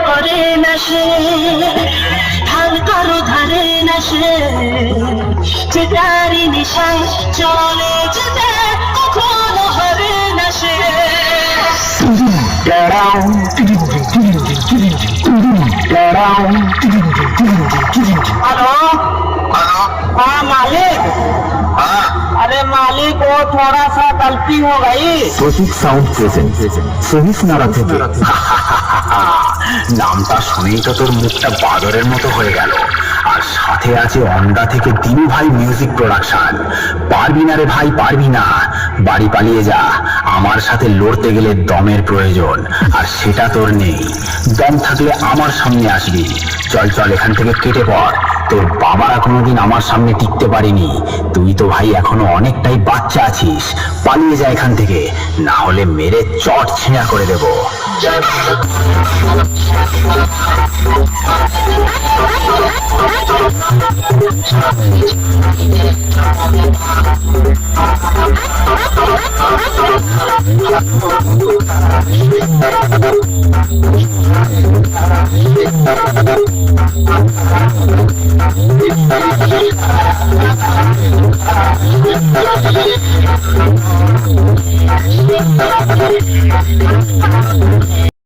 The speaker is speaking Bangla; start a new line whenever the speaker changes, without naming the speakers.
করে না সে ধান কারো ধারে না সে চিতারি নিশায় চলে যেতে কখনো হবে না সে हेलो
हेलो।
हाँ मालिक।
हाँ
अरे मालिक वो थोड़ा सा गलती हो गई।
প্রতীক সাউন্ড প্রেজেন্ট শহীদ নারা থেকে নামটা শুনেই তো তোর মুখটা বাদরের মতো হয়ে গেল। আর সাথে আছে অন্ডা থেকে দিনু ভাই মিউজিক প্রোডাকশন। পারবি না রে ভাই, পারবি না। বাড়ি পালিয়ে যা, আমার সাথে লড়তে গেলে দমের প্রয়োজন, আর সেটা তোর নেই। দম থাকলে আমার সামনে আসবি। চল চল এখান থেকে কেটে পড়। তোর বাবারা কোনোদিন আমার সামনে টিকতে পারেনি। তুই তো ভাই এখনো অনেকটাই বাচ্চা আছিস। পালিয়ে যা এখান থেকে, না হলে মেরে চট ছিঁড়া করে দেবো।